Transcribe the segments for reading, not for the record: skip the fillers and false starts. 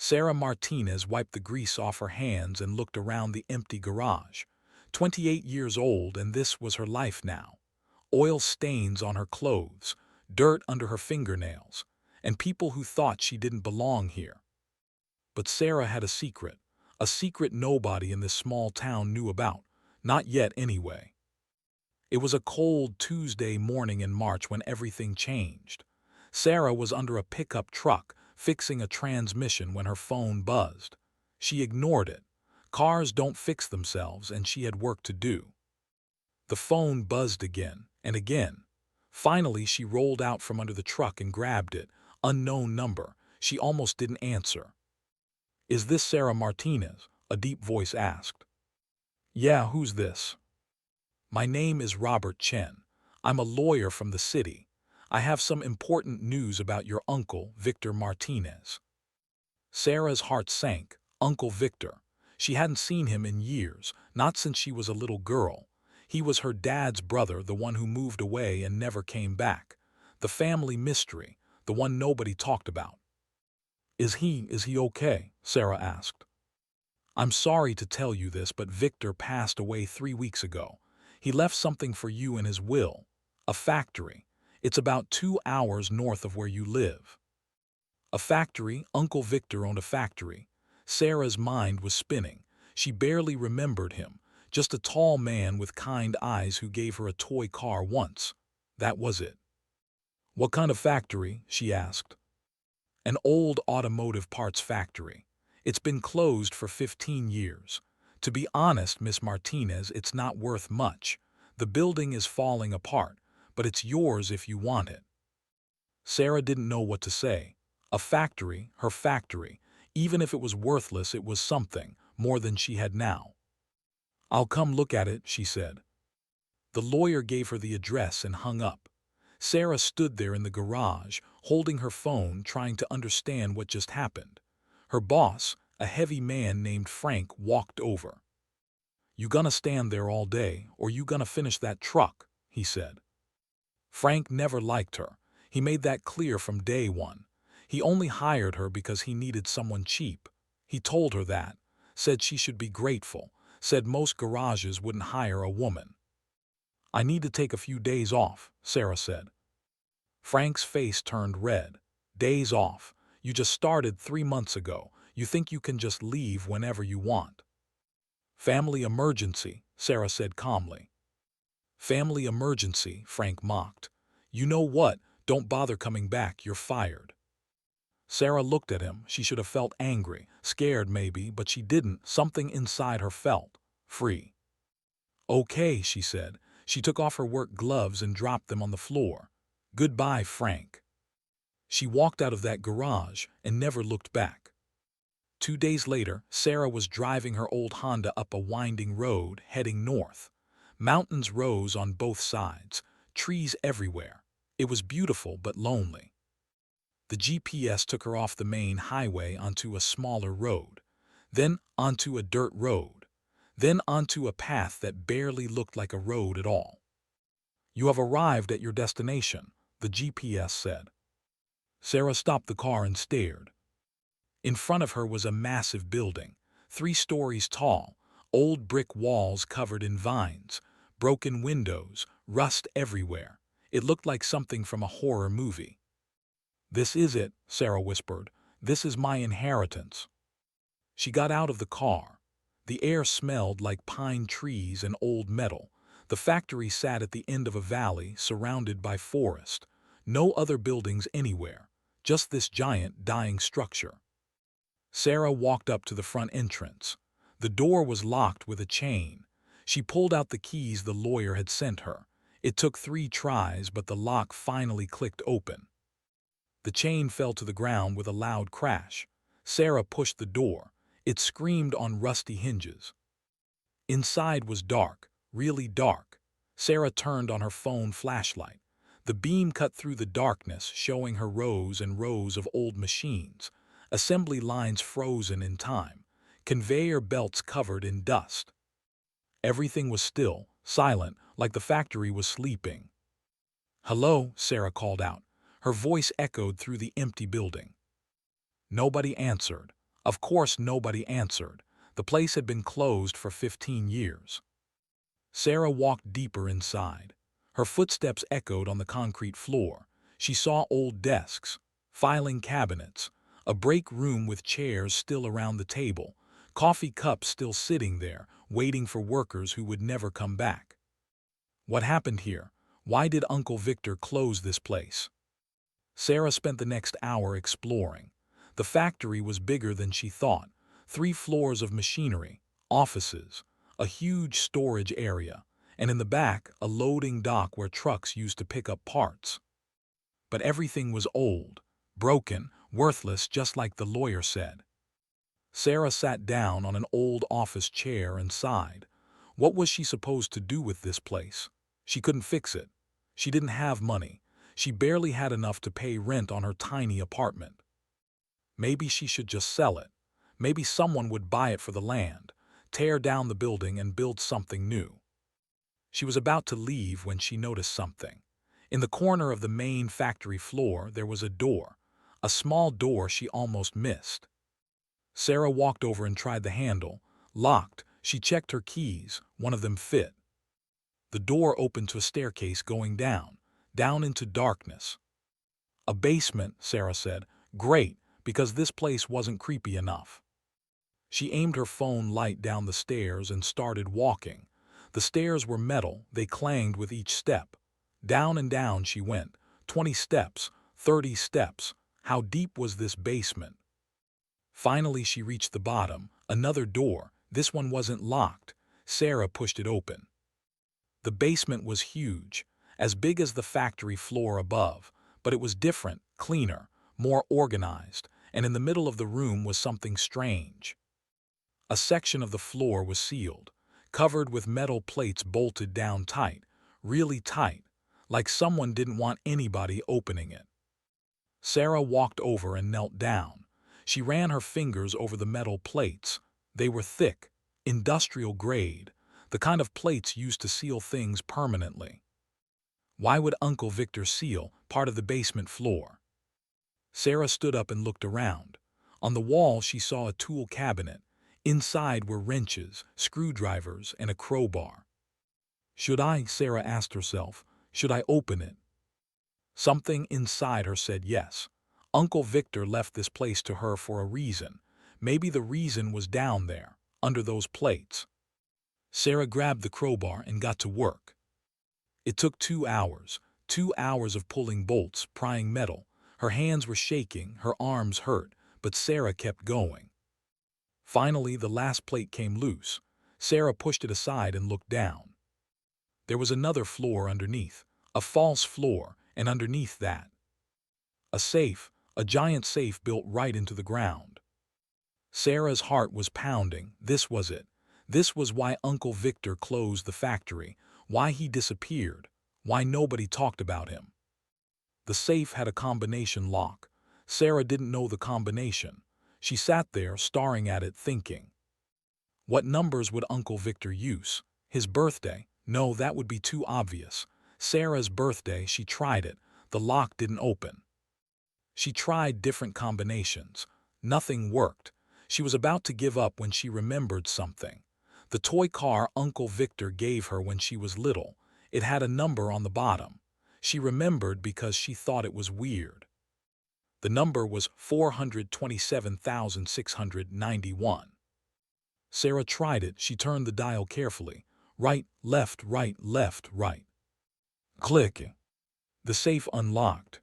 Sarah Martinez wiped the grease off her hands and looked around the empty garage. 28 years old, and this was her life now. Oil stains on her clothes, dirt under her fingernails, and people who thought she didn't belong here. But Sarah had a secret nobody in this small town knew about, not yet anyway. It was a cold Tuesday morning in March when everything changed. Sarah was under a pickup truck, fixing a transmission when her phone buzzed. She ignored it. Cars don't fix themselves, and she had work to do. The phone buzzed again and again. Finally, she rolled out from under the truck and grabbed it. Unknown number. She almost didn't answer. "Is this Sarah Martinez?" a deep voice asked. "Yeah, who's this?" "My name is Robert Chen. I'm a lawyer from the city. I have some important news about your uncle, Victor Martinez." Sarah's heart sank. Uncle Victor. She hadn't seen him in years, not since she was a little girl. He was her dad's brother, the one who moved away and never came back. The family mystery, the one nobody talked about. Is he okay?" Sarah asked. "I'm sorry to tell you this, but Victor passed away 3 weeks ago. He left something for you in his will. A factory. It's about 2 hours north of where you live." A factory? Uncle Victor owned a factory. Sarah's mind was spinning. She barely remembered him. Just a tall man with kind eyes who gave her a toy car once. That was it. "What kind of factory?" she asked. "An old automotive parts factory. It's been closed for 15 years. To be honest, Miss Martinez, it's not worth much. The building is falling apart, but it's yours if you want it." Sarah didn't know what to say. A factory, her factory. Even if it was worthless, it was something, more than she had now. "I'll come look at it," she said. The lawyer gave her the address and hung up. Sarah stood there in the garage, holding her phone, trying to understand what just happened. Her boss, a heavy man named Frank, walked over. "You gonna stand there all day, or you gonna finish that truck?" he said. Frank never liked her. He made that clear from day one. He only hired her because he needed someone cheap. He told her that, said she should be grateful, said most garages wouldn't hire a woman. "I need to take a few days off," Sarah said. Frank's face turned red. "Days off? You just started 3 months ago. You think you can just leave whenever you want?" "Family emergency," Sarah said calmly. "Family emergency," Frank mocked. "You know what? Don't bother coming back. You're fired." Sarah looked at him. She should have felt angry, scared maybe, but she didn't. Something inside her felt free. "Okay," she said. She took off her work gloves and dropped them on the floor. "Goodbye, Frank." She walked out of that garage and never looked back. 2 days later, Sarah was driving her old Honda up a winding road, heading north. Mountains rose on both sides, trees everywhere. It was beautiful but lonely. The GPS took her off the main highway onto a smaller road, then onto a dirt road, then onto a path that barely looked like a road at all. "You have arrived at your destination," the GPS said. Sarah stopped the car and stared. In front of her was a massive building, 3 stories tall, old brick walls covered in vines, broken windows, rust everywhere. It looked like something from a horror movie. "This is it," Sarah whispered. "This is my inheritance." She got out of the car. The air smelled like pine trees and old metal. The factory sat at the end of a valley surrounded by forest. No other buildings anywhere, just this giant, dying structure. Sarah walked up to the front entrance. The door was locked with a chain. She pulled out the keys the lawyer had sent her. It took 3 tries, but the lock finally clicked open. The chain fell to the ground with a loud crash. Sarah pushed the door. It screamed on rusty hinges. Inside was dark, really dark. Sarah turned on her phone flashlight. The beam cut through the darkness, showing her rows and rows of old machines, assembly lines frozen in time, conveyor belts covered in dust. Everything was still, silent, like the factory was sleeping. "Hello," Sarah called out. Her voice echoed through the empty building. Nobody answered. Of course nobody answered. The place had been closed for 15 years. Sarah walked deeper inside. Her footsteps echoed on the concrete floor. She saw old desks, filing cabinets, a break room with chairs still around the table, coffee cups still sitting there, waiting for workers who would never come back. What happened here? Why did Uncle Victor close this place? Sarah spent the next hour exploring. The factory was bigger than she thought. 3 floors of machinery, offices, a huge storage area, and in the back, a loading dock where trucks used to pick up parts. But everything was old, broken, worthless, just like the lawyer said. Sarah sat down on an old office chair and sighed. What was she supposed to do with this place? She couldn't fix it. She didn't have money. She barely had enough to pay rent on her tiny apartment. Maybe she should just sell it. Maybe someone would buy it for the land, tear down the building and build something new. She was about to leave when she noticed something. In the corner of the main factory floor, there was a door, a small door she almost missed. Sarah walked over and tried the handle. Locked. She checked her keys. One of them fit. The door opened to a staircase going down into darkness. A basement, Sarah said. Great, because this place wasn't creepy enough. She aimed her phone light down the stairs and started walking. The stairs were metal. They clanged with each step. Down and down she went. 20 steps, 30 steps. How deep was this basement? Finally she reached the bottom. Another door. This one wasn't locked. Sarah pushed it open. The basement was huge, as big as the factory floor above, but it was different, cleaner, more organized, and in the middle of the room was something strange. A section of the floor was sealed, covered with metal plates bolted down tight, really tight, like someone didn't want anybody opening it. Sarah walked over and knelt down. She ran her fingers over the metal plates. They were thick, industrial grade, the kind of plates used to seal things permanently. Why would Uncle Victor seal part of the basement floor? Sarah stood up and looked around. On the wall she saw a tool cabinet. Inside were wrenches, screwdrivers, and a crowbar. Sarah asked herself, should I open it? Something inside her said yes. Uncle Victor left this place to her for a reason. Maybe the reason was down there, under those plates. Sarah grabbed the crowbar and got to work. It took 2 hours, 2 hours of pulling bolts, prying metal. Her hands were shaking, her arms hurt, but Sarah kept going. Finally, the last plate came loose. Sarah pushed it aside and looked down. There was another floor underneath, a false floor, and underneath that, a safe, a giant safe built right into the ground. Sarah's heart was pounding. This was it. This was why Uncle Victor closed the factory, why he disappeared, why nobody talked about him. The safe had a combination lock. Sarah didn't know the combination. She sat there, staring at it, thinking. What numbers would Uncle Victor use? His birthday? No, that would be too obvious. Sarah's birthday, she tried it. The lock didn't open. She tried different combinations. Nothing worked. She was about to give up when she remembered something. The toy car Uncle Victor gave her when she was little. It had a number on the bottom. She remembered because she thought it was weird. The number was 427,691. Sarah tried it. She turned the dial carefully. Right, left, right, left, right. Clicking. The safe unlocked.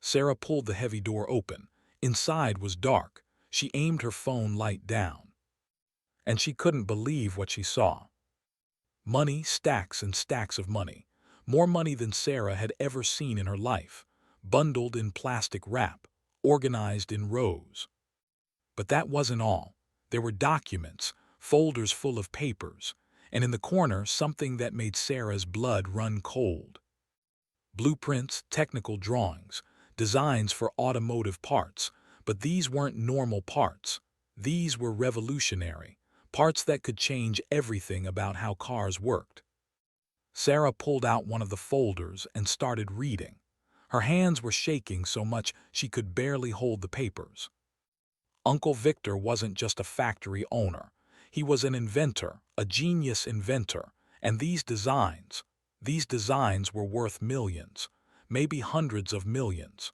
Sarah pulled the heavy door open. Inside was dark. She aimed her phone light down. And she couldn't believe what she saw. Money, stacks and stacks of money. More money than Sarah had ever seen in her life. Bundled in plastic wrap, organized in rows. But that wasn't all. There were documents, folders full of papers, and in the corner something that made Sarah's blood run cold. Blueprints, technical drawings, designs for automotive parts, but these weren't normal parts. These were revolutionary, parts that could change everything about how cars worked. Sarah pulled out one of the folders and started reading. Her hands were shaking so much she could barely hold the papers. Uncle Victor wasn't just a factory owner. He was an inventor, a genius inventor, and these designs were worth millions, maybe hundreds of millions.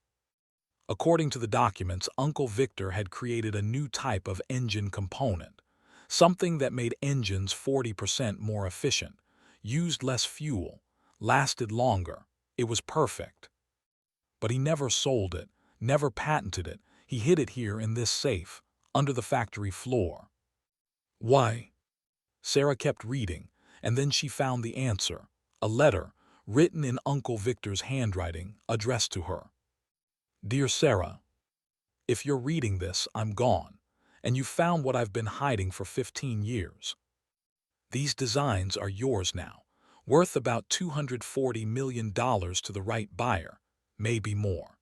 According to the documents, Uncle Victor had created a new type of engine component, something that made engines 40% more efficient, used less fuel, lasted longer. It was perfect. But he never sold it, never patented it. He hid it here in this safe, under the factory floor. Why? Sarah kept reading, and then she found the answer, a letter, written in Uncle Victor's handwriting, addressed to her. Dear Sarah, if you're reading this, I'm gone, and you found what I've been hiding for 15 years. These designs are yours now, worth about $240 million to the right buyer, maybe more.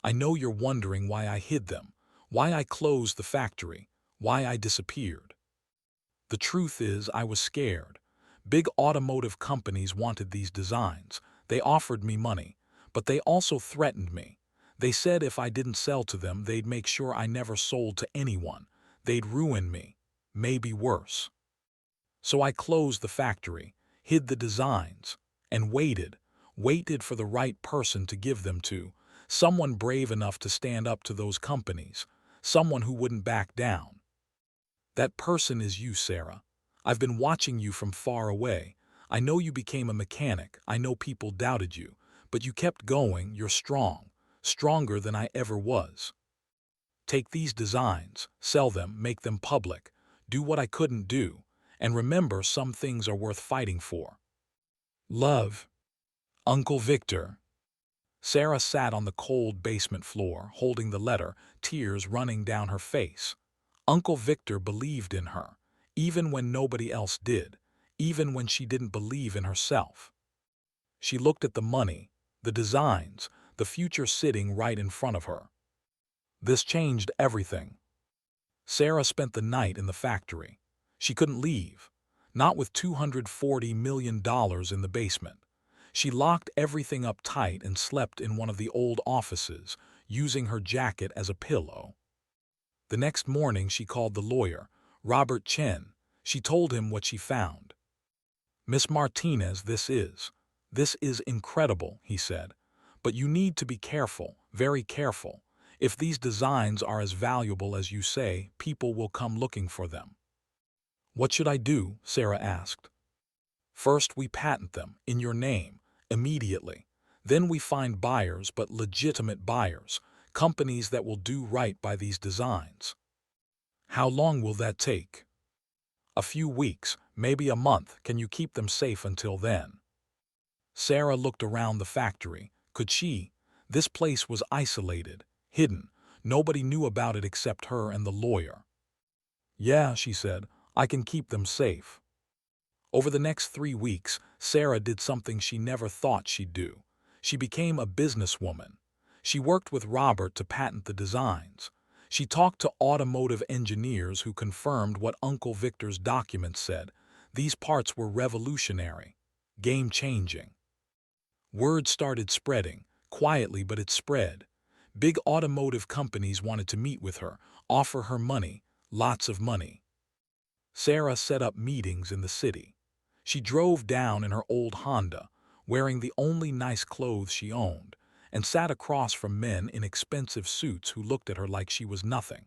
I know you're wondering why I hid them, why I closed the factory, why I disappeared. The truth is, I was scared. Big automotive companies wanted these designs. They offered me money, but they also threatened me. They said if I didn't sell to them, they'd make sure I never sold to anyone. They'd ruin me, maybe worse. So I closed the factory, hid the designs, and waited for the right person to give them to, someone brave enough to stand up to those companies, someone who wouldn't back down. That person is you, Sarah. I've been watching you from far away. I know you became a mechanic. I know people doubted you, but you kept going. You're strong, stronger than I ever was. Take these designs, sell them, make them public, do what I couldn't do, and remember, some things are worth fighting for. Love, Uncle Victor. Sarah sat on the cold basement floor, holding the letter, tears running down her face. Uncle Victor believed in her, even when nobody else did, even when she didn't believe in herself. She looked at the money, the designs, the future sitting right in front of her. This changed everything. Sarah spent the night in the factory. She couldn't leave, not with $240 million in the basement. She locked everything up tight and slept in one of the old offices, using her jacket as a pillow. The next morning she called the lawyer, Robert Chen. She told him what she found. Miss Martinez, this is incredible, he said. But you need to be careful, very careful. If these designs are as valuable as you say, people will come looking for them. What should I do? Sarah asked. First, we patent them, in your name, immediately. Then we find buyers, but legitimate buyers, companies that will do right by these designs. How long will that take? A few weeks, maybe a month. Can you keep them safe until then? Sarah looked around the factory. Could she? This place was isolated, hidden. Nobody knew about it except her and the lawyer. Yeah, she said, I can keep them safe. Over the next 3 weeks, Sarah did something she never thought she'd do. She became a businesswoman. She worked with Robert to patent the designs. She talked to automotive engineers who confirmed what Uncle Victor's documents said. These parts were revolutionary, game-changing. Word started spreading, quietly, but it spread. Big automotive companies wanted to meet with her, offer her money, lots of money. Sarah set up meetings in the city. She drove down in her old Honda, wearing the only nice clothes she owned, and sat across from men in expensive suits who looked at her like she was nothing.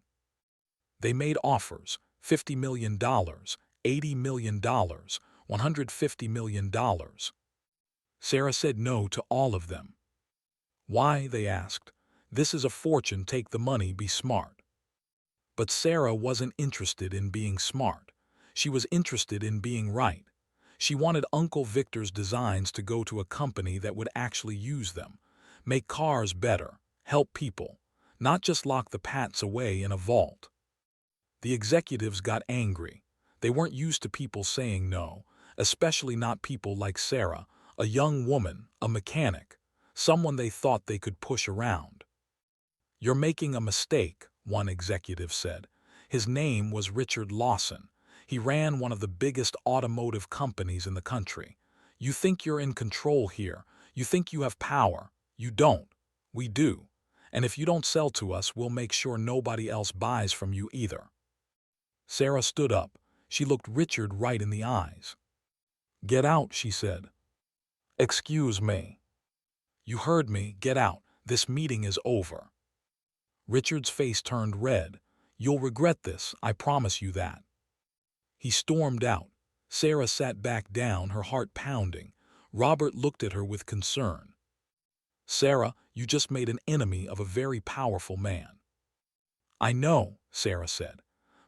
They made offers, $50 million, $80 million, $150 million. Sarah said no to all of them. Why, they asked. This is a fortune, take the money, be smart. But Sarah wasn't interested in being smart. She was interested in being right. She wanted Uncle Victor's designs to go to a company that would actually use them, make cars better, help people, not just lock the patents away in a vault. The executives got angry. They weren't used to people saying no, especially not people like Sarah, a young woman, a mechanic, someone they thought they could push around. You're making a mistake, one executive said. His name was Richard Lawson. He ran one of the biggest automotive companies in the country. You think you're in control here. You think you have power. You don't. We do. And if you don't sell to us, we'll make sure nobody else buys from you either." Sarah stood up. She looked Richard right in the eyes. "Get out," she said. "Excuse me." "You heard me. Get out. This meeting is over." Richard's face turned red. "You'll regret this, I promise you that." He stormed out. Sarah sat back down, her heart pounding. Robert looked at her with concern. "Sarah, you just made an enemy of a very powerful man." "I know," Sarah said,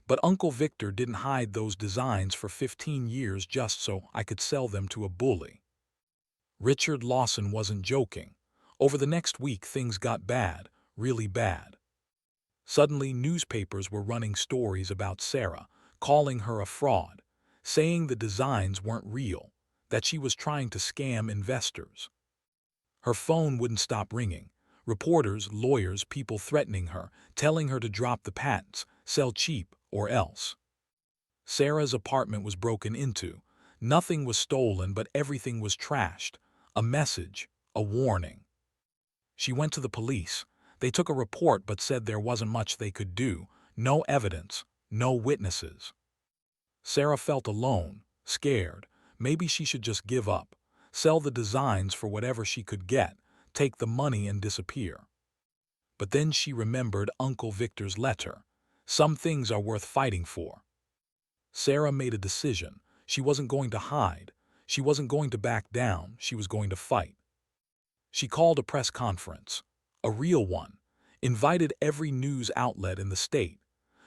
"but Uncle Victor didn't hide those designs for 15 years just so I could sell them to a bully." Richard Lawson wasn't joking. Over the next week, things got bad, really bad. Suddenly, newspapers were running stories about Sarah, calling her a fraud, saying the designs weren't real, that she was trying to scam investors. Her phone wouldn't stop ringing. Reporters, lawyers, people threatening her, telling her to drop the patents, sell cheap, or else. Sarah's apartment was broken into. Nothing was stolen, but everything was trashed. A message, a warning. She went to the police. They took a report but said there wasn't much they could do. No evidence, no witnesses. Sarah felt alone, scared. Maybe she should just give up, sell the designs for whatever she could get, take the money and disappear. But then she remembered Uncle Victor's letter. Some things are worth fighting for. Sarah made a decision. She wasn't going to hide. She wasn't going to back down. She was going to fight. She called a press conference, a real one, invited every news outlet in the state,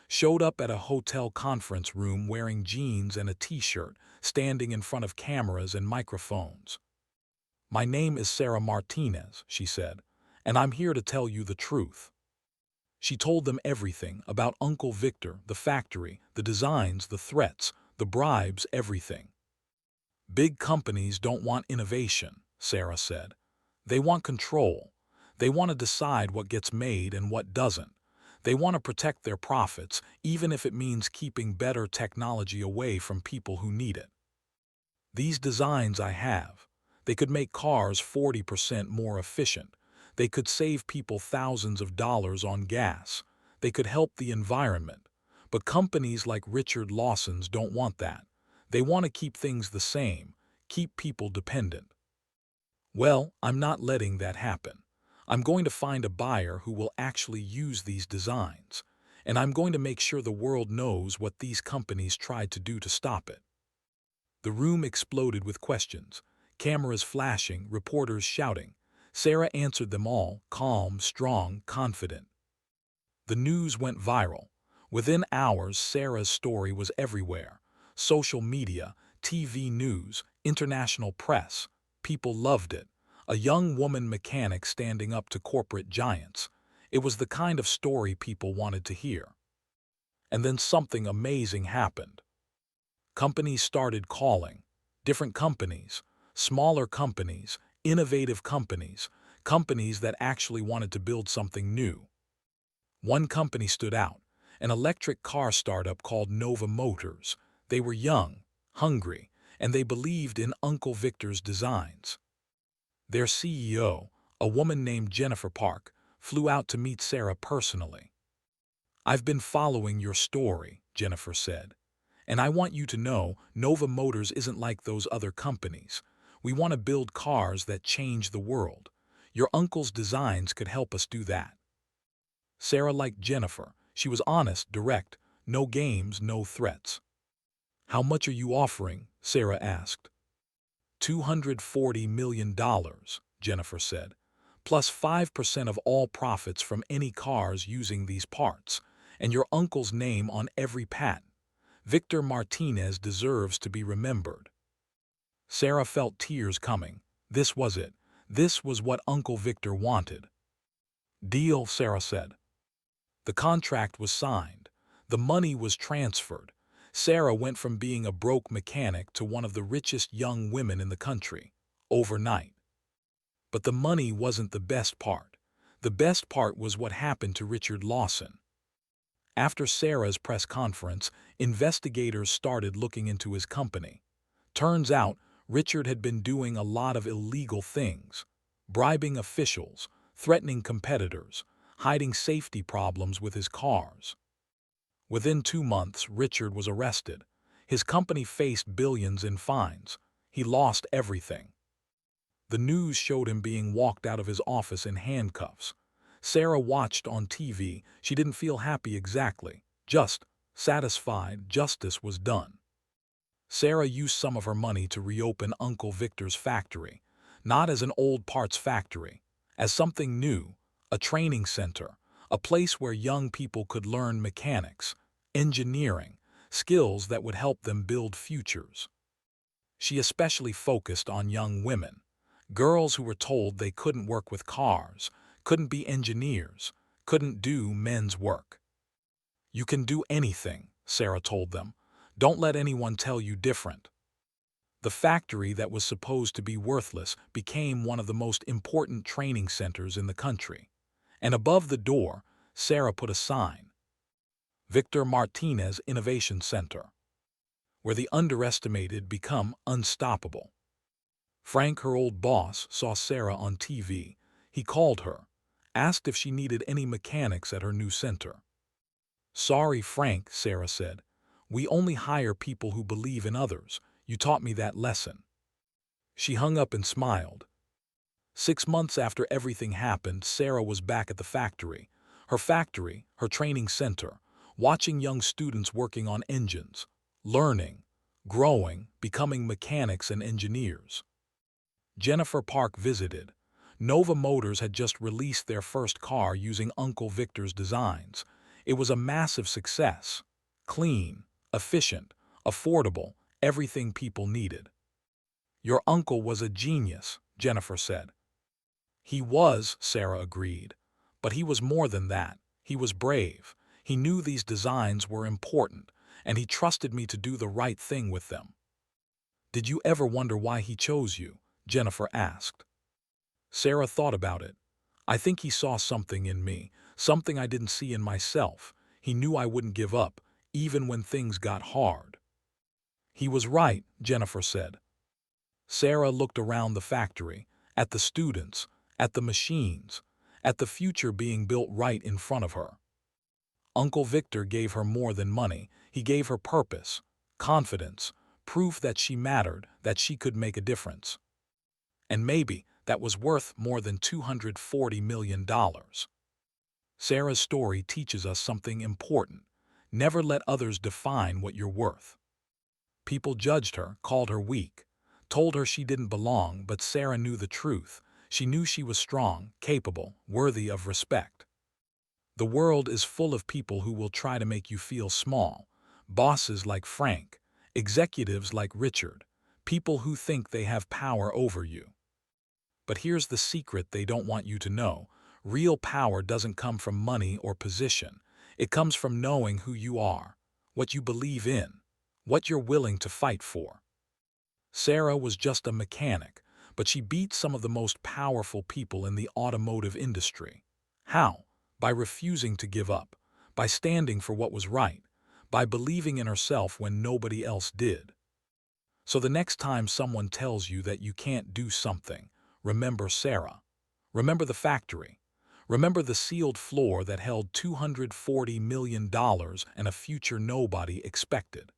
showed up at a hotel conference room wearing jeans and a t-shirt, standing in front of cameras and microphones. "My name is Sarah Martinez," she said, "and I'm here to tell you the truth." She told them everything about Uncle Victor, the factory, the designs, the threats, the bribes, everything. "Big companies don't want innovation," Sarah said. "They want control. They want to decide what gets made and what doesn't. They want to protect their profits, even if it means keeping better technology away from people who need it. These designs I have, they could make cars 40% more efficient. They could save people thousands of dollars on gas. They could help the environment. But companies like Richard Lawson's don't want that. They want to keep things the same, keep people dependent. Well, I'm not letting that happen. I'm going to find a buyer who will actually use these designs, and I'm going to make sure the world knows what these companies tried to do to stop it." The room exploded with questions, cameras flashing, reporters shouting. Sarah answered them all, calm, strong, confident. The news went viral. Within hours, Sarah's story was everywhere. Social media, TV news, international press. People loved it. A young woman mechanic standing up to corporate giants. It was the kind of story people wanted to hear. And then something amazing happened. Companies started calling. Different companies, smaller companies, innovative companies, companies that actually wanted to build something new. One company stood out, an electric car startup called Nova Motors. They were young, hungry, and they believed in Uncle Victor's designs. Their CEO, a woman named Jennifer Park, flew out to meet Sarah personally. "I've been following your story," Jennifer said, "and I want you to know Nova Motors isn't like those other companies. We want to build cars that change the world. Your uncle's designs could help us do that." Sarah liked Jennifer. She was honest, direct, no games, no threats. "How much are you offering?" Sarah asked. $240 million, Jennifer said, plus 5% of all profits from any cars using these parts, and your uncle's name on every patent. Victor Martinez deserves to be remembered. Sarah felt tears coming. This was it. This was what Uncle Victor wanted. "Deal," Sarah said. The contract was signed. The money was transferred. Sarah went from being a broke mechanic to one of the richest young women in the country, overnight. But the money wasn't the best part. The best part was what happened to Richard Lawson. After Sarah's press conference, investigators started looking into his company. Turns out, Richard had been doing a lot of illegal things, bribing officials, threatening competitors, hiding safety problems with his cars. Within 2 months, Richard was arrested. His company faced billions in fines. He lost everything. The news showed him being walked out of his office in handcuffs. Sarah watched on TV. She didn't feel happy exactly, just satisfied justice was done. Sarah used some of her money to reopen Uncle Victor's factory, not as an old parts factory, as something new, a training center, a place where young people could learn mechanics, engineering, skills that would help them build futures. She especially focused on young women, girls who were told they couldn't work with cars, couldn't be engineers, couldn't do men's work. "You can do anything," Sarah told them. "Don't let anyone tell you different." The factory that was supposed to be worthless became one of the most important training centers in the country. And above the door, Sarah put a sign, "Victor Martinez Innovation Center," where the underestimated become unstoppable. Frank, her old boss, saw Sarah on TV. He called her, asked if she needed any mechanics at her new center. "Sorry, Frank," Sarah said. "We only hire people who believe in others. You taught me that lesson." She hung up and smiled. 6 months after everything happened, Sarah was back at the factory. Her training center, watching young students working on engines, learning, growing, becoming mechanics and engineers. Jennifer Park visited. Nova Motors had just released their first car using Uncle Victor's designs. It was a massive success. Clean, efficient, affordable, everything people needed. "Your uncle was a genius," Jennifer said. "He was," Sarah agreed. "But he was more than that. He was brave. He knew these designs were important, and he trusted me to do the right thing with them." "Did you ever wonder why he chose you?" Jennifer asked. Sarah thought about it. "I think he saw something in me, something I didn't see in myself. He knew I wouldn't give up, even when things got hard." "He was right," Jennifer said. Sarah looked around the factory, at the students, at the machines, at the future being built right in front of her. Uncle Victor gave her more than money. He gave her purpose, confidence, proof that she mattered, that she could make a difference. And maybe that was worth more than $240 million. Sarah's story teaches us something important. Never let others define what you're worth. People judged her, called her weak, told her she didn't belong, but Sarah knew the truth. She knew she was strong, capable, worthy of respect. The world is full of people who will try to make you feel small. Bosses like Frank, executives like Richard, people who think they have power over you. But here's the secret they don't want you to know. Real power doesn't come from money or position. It comes from knowing who you are, what you believe in, what you're willing to fight for. Sarah was just a mechanic, but she beat some of the most powerful people in the automotive industry. How? By refusing to give up, by standing for what was right, by believing in herself when nobody else did. So the next time someone tells you that you can't do something, remember Sarah. Remember the factory. Remember the sealed floor that held $240 million and a future nobody expected.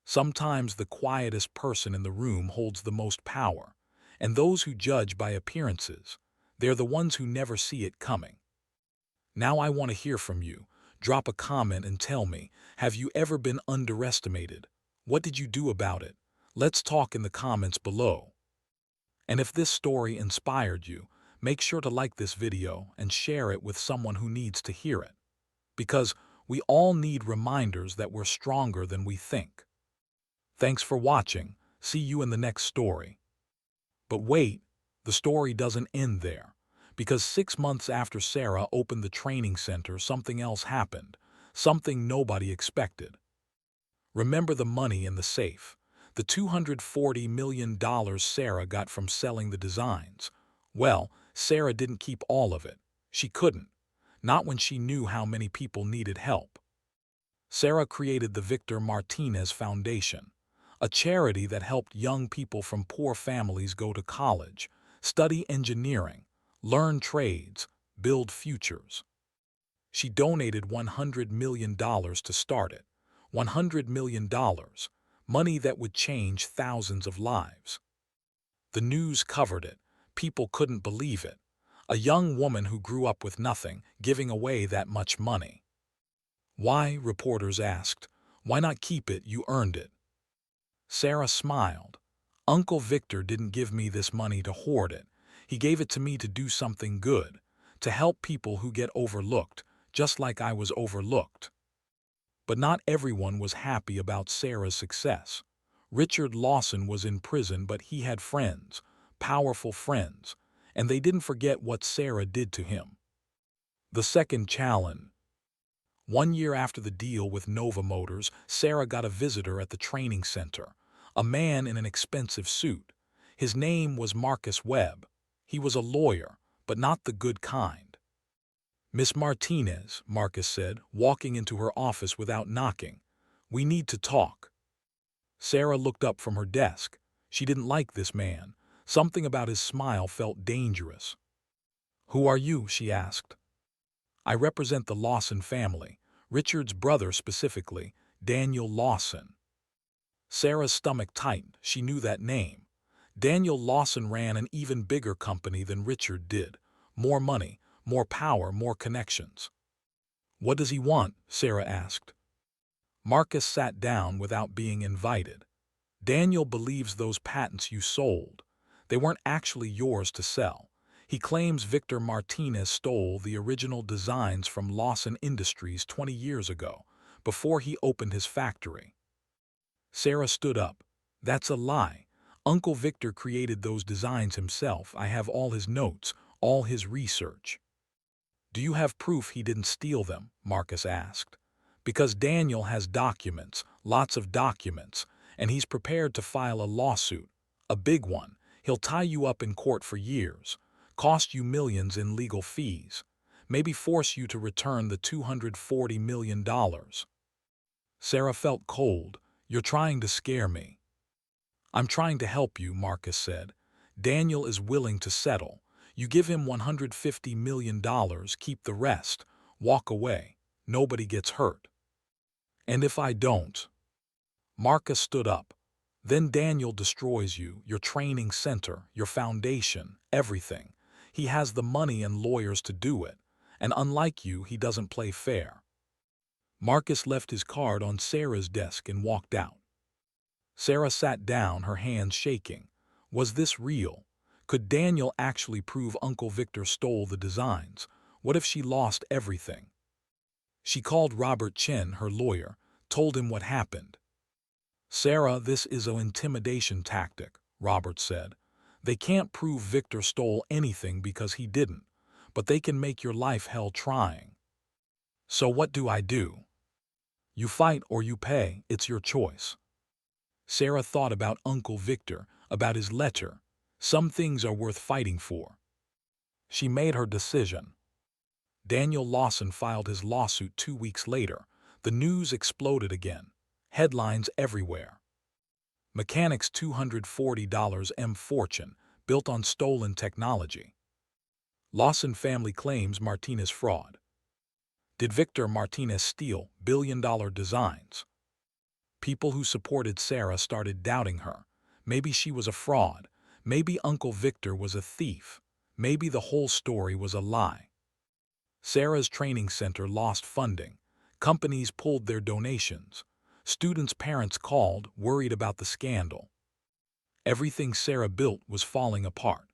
Sometimes the quietest person in the room holds the most power, and those who judge by appearances, they're the ones who never see it coming. Now I want to hear from you. Drop a comment and tell me, have you ever been underestimated? What did you do about it? Let's talk in the comments below. And if this story inspired you, make sure to like this video and share it with someone who needs to hear it. Because we all need reminders that we're stronger than we think. Thanks for watching. See you in the next story. But wait, the story doesn't end there. Because 6 months after Sarah opened the training center, something else happened. Something nobody expected. Remember the money in the safe. The $240 million Sarah got from selling the designs. Well, Sarah didn't keep all of it. She couldn't. Not when she knew how many people needed help. Sarah created the Victor Martinez Foundation, a charity that helped young people from poor families go to college, study engineering, learn trades, build futures. She donated $100 million to start it. $100 million, money that would change thousands of lives. The news covered it. People couldn't believe it. A young woman who grew up with nothing, giving away that much money. Why, reporters asked. Why not keep it? You earned it. Sarah smiled. Uncle Victor didn't give me this money to hoard it. He gave it to me to do something good, to help people who get overlooked, just like I was overlooked. But not everyone was happy about Sarah's success. Richard Lawson was in prison, but he had friends, powerful friends, and they didn't forget what Sarah did to him. The second challenge. 1 year after the deal with Nova Motors, Sarah got a visitor at the training center, a man in an expensive suit. His name was Marcus Webb. He was a lawyer, but not the good kind. "Miss Martinez," Marcus said, walking into her office without knocking. "We need to talk." Sarah looked up from her desk. She didn't like this man. Something about his smile felt dangerous. "Who are you?" she asked. "I represent the Lawson family, Richard's brother specifically, Daniel Lawson." Sarah's stomach tightened. She knew that name. Daniel Lawson ran an even bigger company than Richard did. More money, more power, more connections. "What does he want?" Sarah asked. Marcus sat down without being invited. "Daniel believes those patents you sold. They weren't actually yours to sell. He claims Victor Martinez stole the original designs from Lawson Industries 20 years ago, before he opened his factory." Sarah stood up. "That's a lie. Uncle Victor created those designs himself. I have all his notes, all his research." "Do you have proof he didn't steal them?" Marcus asked. "Because Daniel has documents, lots of documents, and he's prepared to file a lawsuit, a big one. He'll tie you up in court for years, cost you millions in legal fees, maybe force you to return the $240 million. Sarah felt cold. "You're trying to scare me." "I'm trying to help you," Marcus said. "Daniel is willing to settle. You give him $150 million, keep the rest, walk away. Nobody gets hurt." "And if I don't?" Marcus stood up. "Then Daniel destroys you, your training center, your foundation, everything. He has the money and lawyers to do it, and unlike you, he doesn't play fair." Marcus left his card on Sarah's desk and walked out. Sarah sat down, her hands shaking. Was this real? Could Daniel actually prove Uncle Victor stole the designs? What if she lost everything? She called Robert Chen, her lawyer, told him what happened. "Sarah, this is an intimidation tactic," Robert said. "They can't prove Victor stole anything because he didn't, but they can make your life hell trying." "So what do I do?" "You fight or you pay. It's your choice." Sarah thought about Uncle Victor, about his letter. Some things are worth fighting for. She made her decision. Daniel Lawson filed his lawsuit 2 weeks later. The news exploded again. Headlines everywhere. Mechanics $240 M fortune, built on stolen technology. Lawson family claims Martinez fraud. Did Victor Martinez steal billion-dollar designs? People who supported Sarah started doubting her. Maybe she was a fraud. Maybe Uncle Victor was a thief. Maybe the whole story was a lie. Sarah's training center lost funding. Companies pulled their donations. Students' parents called, worried about the scandal. Everything Sarah built was falling apart.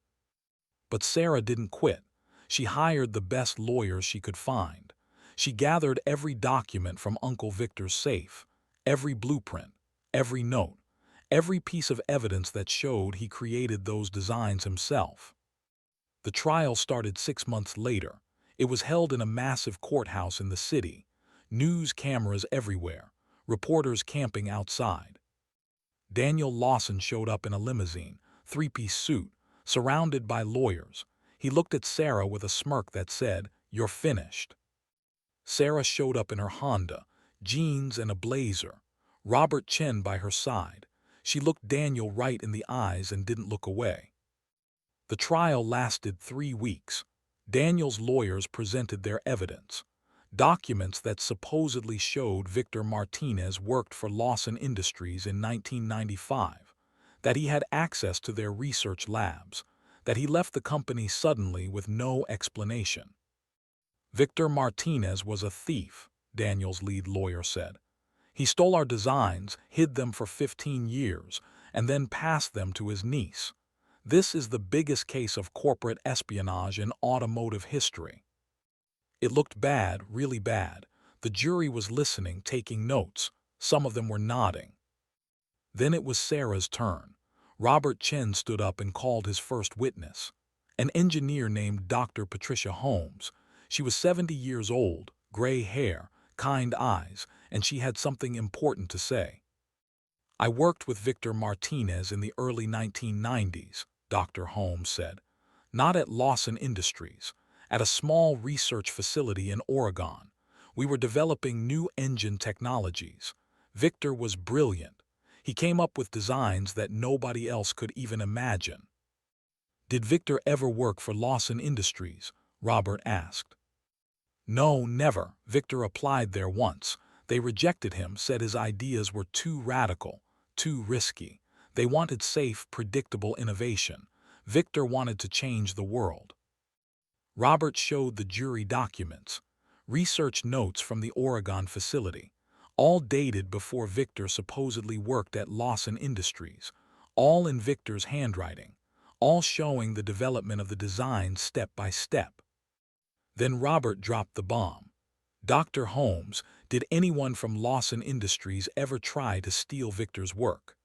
But Sarah didn't quit. She hired the best lawyers she could find. She gathered every document from Uncle Victor's safe, every blueprint, every note, every piece of evidence that showed he created those designs himself. The trial started 6 months later. It was held in a massive courthouse in the city. News cameras everywhere, reporters camping outside. Daniel Lawson showed up in a limousine, 3-piece suit, surrounded by lawyers. He looked at Sarah with a smirk that said, "You're finished." Sarah showed up in her Honda, jeans and a blazer. Robert Chen by her side. She looked Daniel right in the eyes and didn't look away. The trial lasted 3 weeks. Daniel's lawyers presented their evidence. documents that supposedly showed Victor Martinez worked for Lawson Industries in 1995, that he had access to their research labs, that he left the company suddenly with no explanation. Victor Martinez was a thief, Daniel's lead lawyer said. He stole our designs, hid them for 15 years, and then passed them to his niece. This is the biggest case of corporate espionage in automotive history. It looked bad, really bad. The jury was listening, taking notes. Some of them were nodding. Then it was Sarah's turn. Robert Chen stood up and called his first witness, an engineer named Dr. Patricia Holmes. She was 70 years old, gray hair, kind eyes, and she had something important to say. I worked with Victor Martinez in the early 1990s, Dr. Holmes said. Not at Lawson Industries, at a small research facility in Oregon. We were developing new engine technologies. Victor was brilliant. He came up with designs that nobody else could even imagine. Did Victor ever work for Lawson Industries? Robert asked. No, never. Victor applied there once. They rejected him, said his ideas were too radical, too risky. They wanted safe, predictable innovation. Victor wanted to change the world. Robert showed the jury documents, research notes from the Oregon facility, all dated before Victor supposedly worked at Lawson Industries, all in Victor's handwriting, all showing the development of the design step by step. Then Robert dropped the bomb. Dr. Holmes, did anyone from Lawson Industries ever try to steal Victor's work?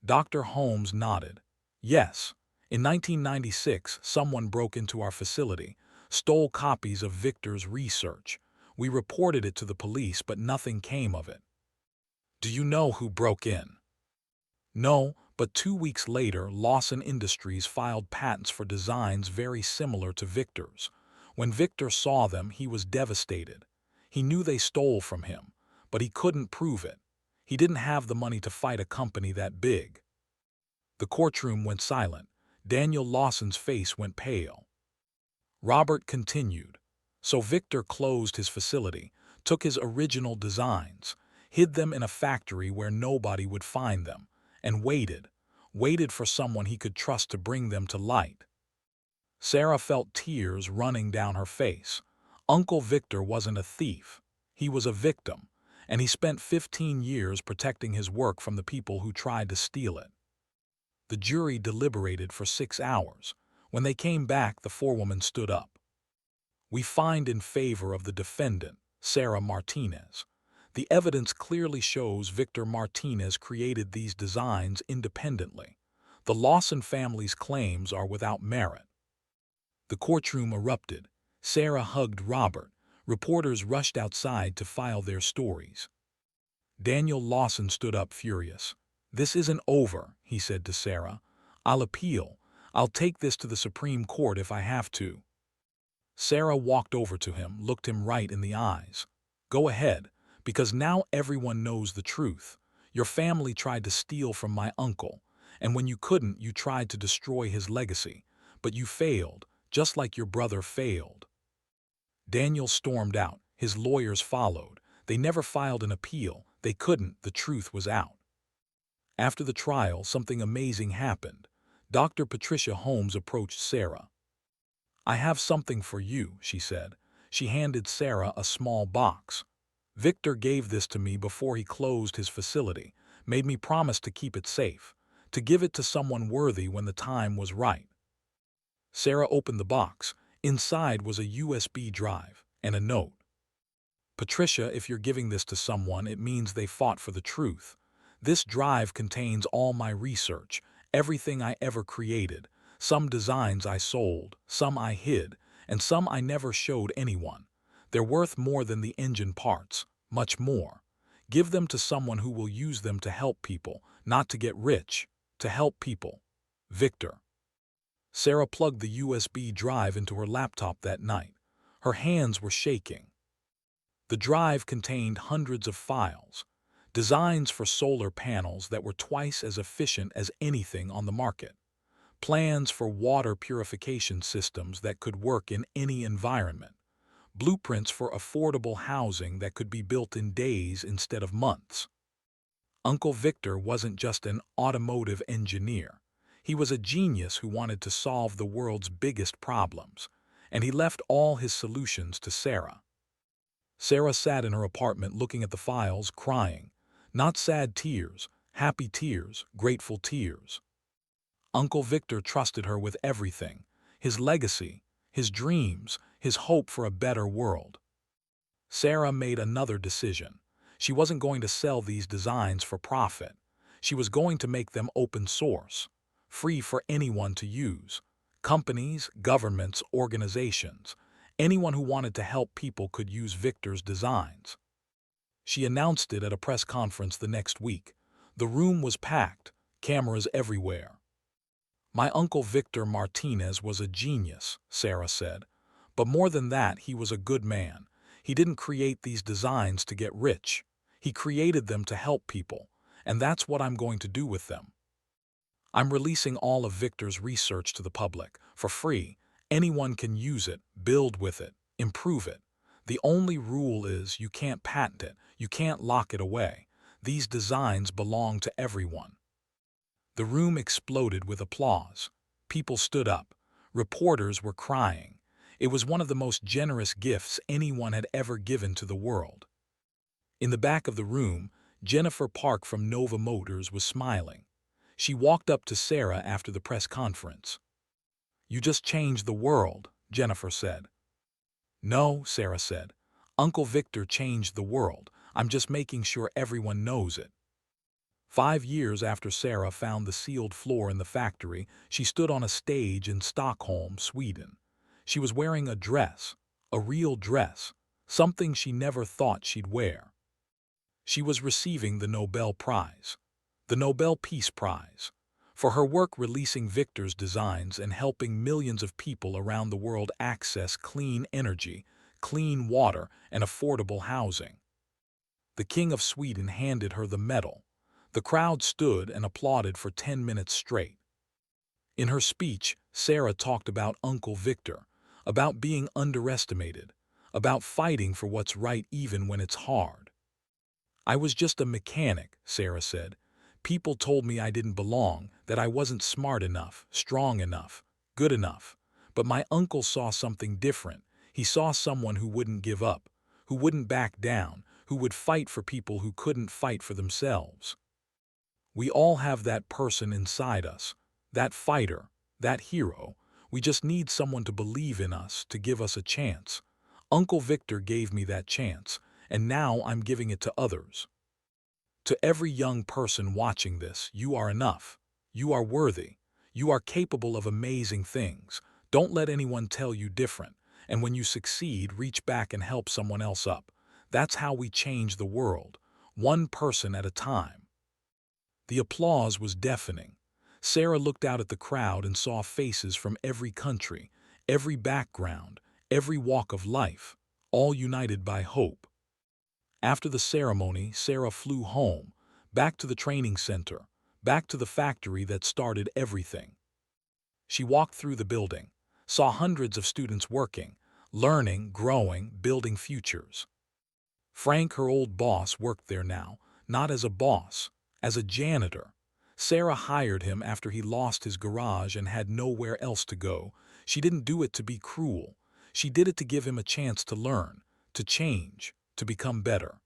Dr. Holmes nodded. Yes. In 1996, someone broke into our facility, stole copies of Victor's research. We reported it to the police, but nothing came of it. Do you know who broke in? No, but 2 weeks later, Lawson Industries filed patents for designs very similar to Victor's. When Victor saw them, he was devastated. He knew they stole from him, but he couldn't prove it. He didn't have the money to fight a company that big. The courtroom went silent. Daniel Lawson's face went pale. Robert continued. So Victor closed his facility, took his original designs, hid them in a factory where nobody would find them, and waited for someone he could trust to bring them to light. Sarah felt tears running down her face. Uncle Victor wasn't a thief. He was a victim, and he spent 15 years protecting his work from the people who tried to steal it. The jury deliberated for 6 hours. When they came back, the forewoman stood up. We find in favor of the defendant, Sarah Martinez. The evidence clearly shows Victor Martinez created these designs independently. The Lawson family's claims are without merit. The courtroom erupted. Sarah hugged Robert. Reporters rushed outside to file their stories. Daniel Lawson stood up furious. This isn't over, he said to Sarah. I'll appeal. I'll take this to the Supreme Court if I have to. Sarah walked over to him, looked him right in the eyes. Go ahead, because now everyone knows the truth. Your family tried to steal from my uncle, and when you couldn't, you tried to destroy his legacy. But you failed, just like your brother failed. Daniel stormed out. His lawyers followed. They never filed an appeal. They couldn't. The truth was out. After the trial, something amazing happened. Dr. Patricia Holmes approached Sarah. I have something for you, she said. She handed Sarah a small box. Victor gave this to me before he closed his facility, made me promise to keep it safe, to give it to someone worthy when the time was right. Sarah opened the box. Inside was a USB drive and a note. Patricia, if you're giving this to someone, it means they fought for the truth. This drive contains all my research, everything I ever created. Some designs I sold, some I hid, and some I never showed anyone. They're worth more than the engine parts, much more. Give them to someone who will use them to help people, not to get rich, to help people. Victor. Sarah plugged the USB drive into her laptop that night. Her hands were shaking. The drive contained hundreds of files, designs for solar panels that were twice as efficient as anything on the market, plans for water purification systems that could work in any environment, blueprints for affordable housing that could be built in days instead of months. Uncle Victor wasn't just an automotive engineer. He was a genius who wanted to solve the world's biggest problems, and he left all his solutions to Sarah. Sarah sat in her apartment looking at the files, crying. Not sad tears, happy tears, grateful tears. Uncle Victor trusted her with everything: his legacy, his dreams, his hope for a better world. Sarah made another decision. She wasn't going to sell these designs for profit. She was going to make them open source, free for anyone to use. Companies, governments, organizations, anyone who wanted to help people could use Victor's designs. She announced it at a press conference the next week. The room was packed, cameras everywhere. My Uncle Victor Martinez was a genius, Sarah said. But more than that, he was a good man. He didn't create these designs to get rich. He created them to help people, and that's what I'm going to do with them. I'm releasing all of Victor's research to the public, for free. Anyone can use it, build with it, improve it. The only rule is you can't patent it, you can't lock it away. These designs belong to everyone. The room exploded with applause. People stood up. Reporters were crying. It was one of the most generous gifts anyone had ever given to the world. In the back of the room, Jennifer Park from Nova Motors was smiling. She walked up to Sarah after the press conference. "You just changed the world," Jennifer said. "No," Sarah said. "Uncle Victor changed the world. I'm just making sure everyone knows it." 5 years after Sarah found the sealed floor in the factory, she stood on a stage in Stockholm, Sweden. She was wearing a dress, a real dress, something she never thought she'd wear. She was receiving the Nobel Prize, the Nobel Peace Prize, for her work releasing Victor's designs and helping millions of people around the world access clean energy, clean water, and affordable housing. The King of Sweden handed her the medal. The crowd stood and applauded for 10 minutes straight. In her speech, Sarah talked about Uncle Victor, about being underestimated, about fighting for what's right even when it's hard. "I was just a mechanic," Sarah said. "People told me I didn't belong, that I wasn't smart enough, strong enough, good enough. But my uncle saw something different. He saw someone who wouldn't give up, who wouldn't back down, who would fight for people who couldn't fight for themselves." We all have that person inside us, that fighter, that hero. We just need someone to believe in us, to give us a chance. Uncle Victor gave me that chance, and now I'm giving it to others. To every young person watching this, you are enough. You are worthy. You are capable of amazing things. Don't let anyone tell you different. And when you succeed, reach back and help someone else up. That's how we change the world, one person at a time. The applause was deafening. Sarah looked out at the crowd and saw faces from every country, every background, every walk of life, all united by hope. After the ceremony, Sarah flew home, back to the training center, back to the factory that started everything. She walked through the building, saw hundreds of students working, learning, growing, building futures. Frank, her old boss, worked there now, not as a boss, as a janitor. Sarah hired him after he lost his garage and had nowhere else to go. She didn't do it to be cruel. She did it to give him a chance to learn, to change, to become better.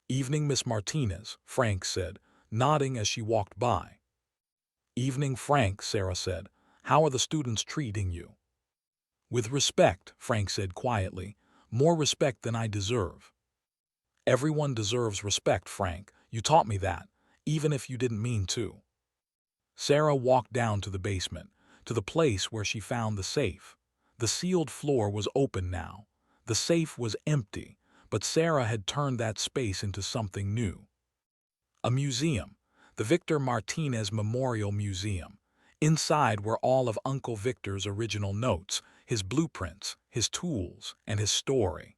"Evening, Miss Martinez," Frank said, nodding as she walked by. "Evening, Frank," Sarah said. "How are the students treating you?" "With respect," Frank said quietly. "More respect than I deserve." "Everyone deserves respect, Frank. You taught me that, even if you didn't mean to." Sarah walked down to the basement, to the place where she found the safe. The sealed floor was open now. The safe was empty, but Sarah had turned that space into something new. A museum, the Victor Martinez Memorial Museum. Inside were all of Uncle Victor's original notes, his blueprints, his tools, and his story.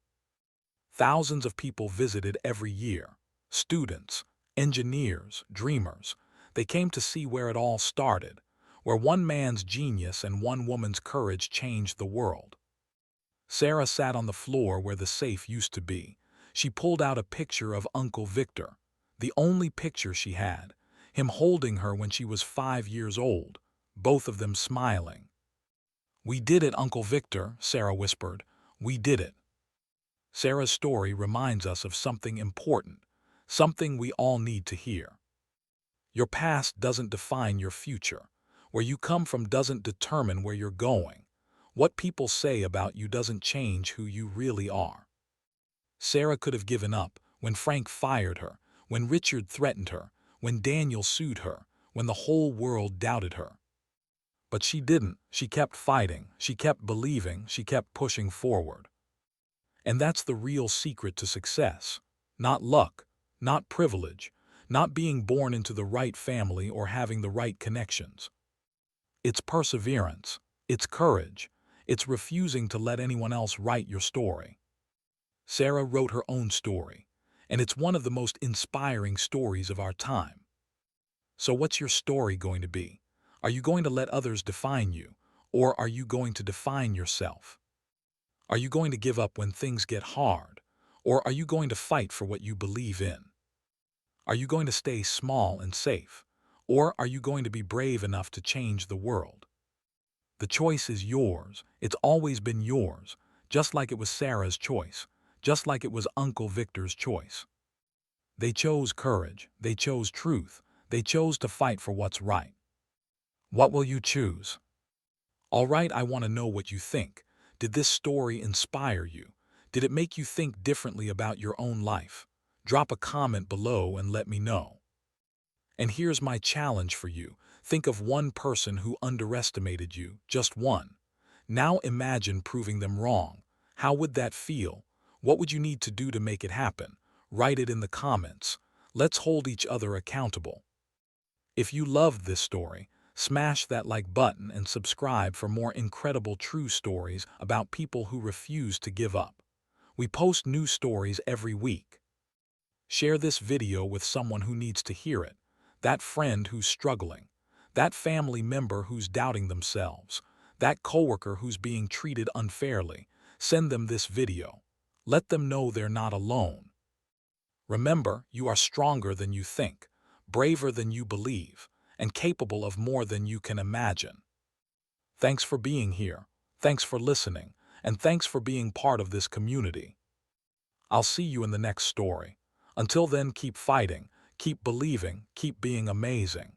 Thousands of people visited every year. Students, engineers, dreamers. They came to see where it all started, where one man's genius and one woman's courage changed the world. Sarah sat on the floor where the safe used to be. She pulled out a picture of Uncle Victor, the only picture she had, him holding her when she was 5 years old, both of them smiling. "We did it, Uncle Victor," Sarah whispered. "We did it." Sarah's story reminds us of something important, something we all need to hear. Your past doesn't define your future. Where you come from doesn't determine where you're going. What people say about you doesn't change who you really are. Sarah could have given up when Frank fired her, when Richard threatened her, when Daniel sued her, when the whole world doubted her. But she didn't. She kept fighting, she kept believing, she kept pushing forward. And that's the real secret to success. Not luck, not privilege, not being born into the right family or having the right connections. It's perseverance, it's courage, it's refusing to let anyone else write your story. Sarah wrote her own story, and it's one of the most inspiring stories of our time. So what's your story going to be? Are you going to let others define you, or are you going to define yourself? Are you going to give up when things get hard, or are you going to fight for what you believe in? Are you going to stay small and safe, or are you going to be brave enough to change the world? The choice is yours. It's always been yours, just like it was Sarah's choice, just like it was Uncle Victor's choice. They chose courage, they chose truth, they chose to fight for what's right. What will you choose? All right, I want to know what you think. Did this story inspire you? Did it make you think differently about your own life? Drop a comment below and let me know. And here's my challenge for you. Think of one person who underestimated you, just one. Now imagine proving them wrong. How would that feel? What would you need to do to make it happen? Write it in the comments. Let's hold each other accountable. If you loved this story, smash that like button and subscribe for more incredible true stories about people who refuse to give up. We post new stories every week. Share this video with someone who needs to hear it. That friend who's struggling. That family member who's doubting themselves. That coworker who's being treated unfairly. Send them this video. Let them know they're not alone. Remember, you are stronger than you think, braver than you believe, and capable of more than you can imagine. Thanks for being here. Thanks for listening. And thanks for being part of this community. I'll see you in the next story. Until then, keep fighting, keep believing, keep being amazing.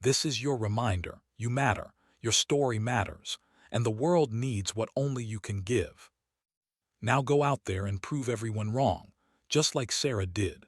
This is your reminder. You matter. Your story matters. And the world needs what only you can give. Now go out there and prove everyone wrong, just like Sarah did.